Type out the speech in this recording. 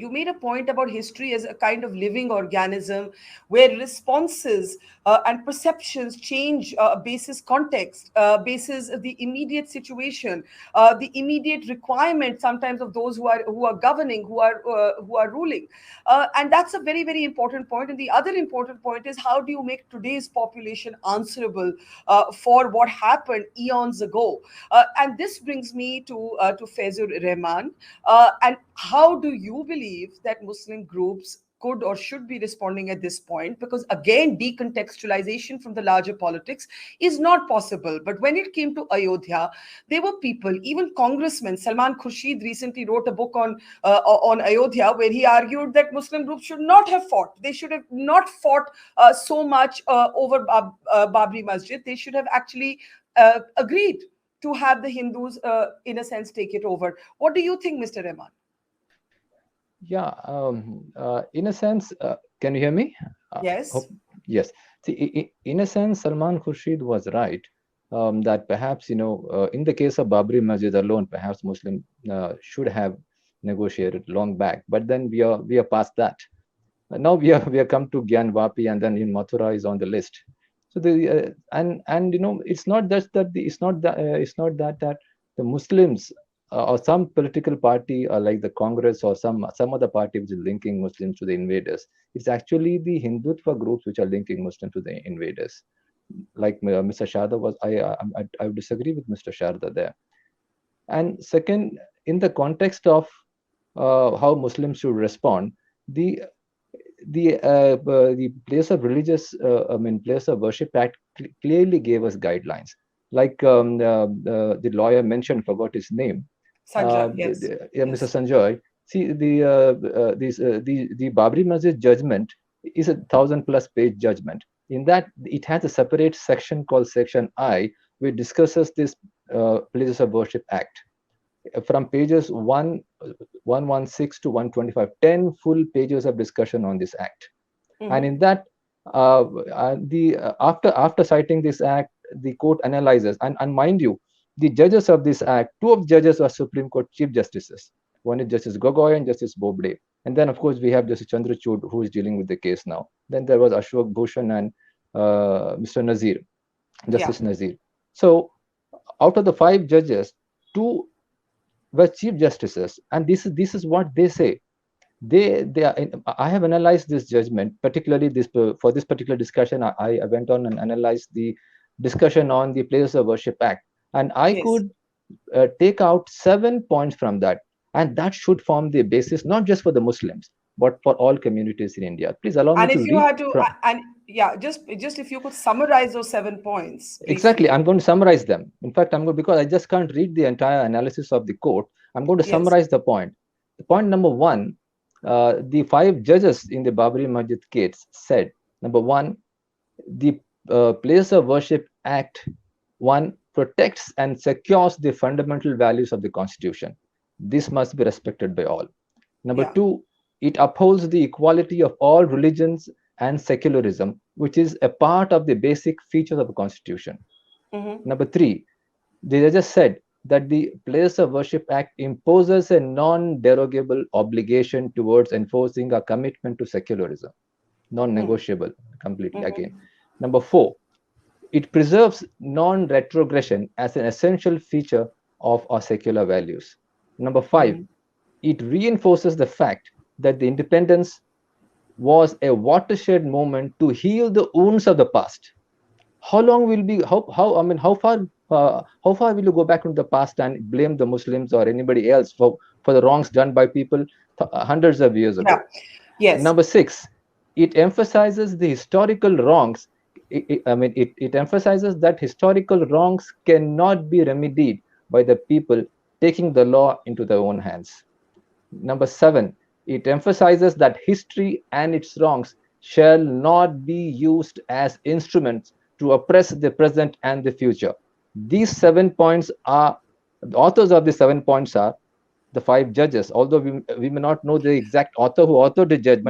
You made a point about history as a kind of living organism where responses and perceptions change basis context, basis the immediate situation, the immediate requirement sometimes of those who are governing, who are ruling. And that's a very, very important point. And the other important point is, how do you make today's population answerable for what happened eons ago? And this brings me to Faizur Rahman. And how do you believe that Muslim groups could or should be responding at this point? Because again, decontextualization from the larger politics is not possible. But when it came to Ayodhya, there were people, even congressmen. Salman Khurshid recently wrote a book on Ayodhya, where he argued that Muslim groups should not have fought. They should have not fought so much over Babri Masjid. They should have actually agreed to have the Hindus, in a sense, take it over. What do you think, Mr. Rahman? Yeah, in a sense, can you hear me? Yes. Yes. See, in a sense, Salman Khurshid was right, that perhaps, in the case of Babri Masjid alone, perhaps Muslim should have negotiated long back. But then we are past that. Now we are come to Gyanvapi, and then in Mathura is on the list. So and it's not just that it's not that the Muslims or some political party, or like the Congress or some other party which is linking Muslims to the invaders. It's actually the Hindutva groups which are linking Muslims to the invaders. Like Mr. Sharda was, I would disagree with Mr. Sharda there. And second, in the context of how Muslims should respond, the place of religious, place of worship act clearly gave us guidelines. Like the lawyer mentioned, forgot his name, Sanjay, yes. Mr. Sanjay. See, the Babri Masjid judgment is a 1,000+ page judgment. In that, it has a separate section called Section I, which discusses this Places of Worship Act. From pages 116 to 125, 10 full pages of discussion on this act. Mm-hmm. And in that, after citing this act, the court analyzes, and mind you, the judges of this act, two of the judges are Supreme Court Chief Justices. One is Justice Gogoi and Justice Bobde. And then, of course, we have Justice Chandrachud, who is dealing with the case now. Then there was Ashok Bhushan and Mr. Nazir, Justice Nazir. So, out of the 5 judges, 2 were Chief Justices, and this is what they say. I have analyzed this judgment, particularly for this particular discussion. I went on and analyzed the discussion on the Places of Worship Act, and I could take out 7 points from that, and that should form the basis not just for the Muslims but for all communities in India. Please allow me to read. Just if you could summarize those 7 points. Exactly, I'm going to summarize them. In fact, because I just can't read the entire analysis of the court, I'm going to summarize the point. The point number 1, the 5 judges in the Babri Masjid case said, number 1, the Place of Worship Act 1 protects and secures the fundamental values of the Constitution. This must be respected by all. Number 2, it upholds the equality of all religions and secularism, which is a part of the basic features of the Constitution. Mm-hmm. Number 3, the judges said that the Place of Worship Act imposes a non-derogable obligation towards enforcing a commitment to secularism, non-negotiable completely again. Number 4, it preserves non-retrogression as an essential feature of our secular values. Number 5, it reinforces the fact that the independence was a watershed moment to heal the wounds of the past. How long will be how far will you go back into the past and blame the Muslims or anybody else for the wrongs done by people hundreds of years ago? Yes. Number 6, it emphasizes the historical wrongs. It emphasizes that historical wrongs cannot be remedied by the people taking the law into their own hands. Number 7, it emphasizes that history and its wrongs shall not be used as instruments to oppress the present and the future. These 7 points are, the authors of the 7 points are the 5 judges, although we may not know the exact author who authored the judgment.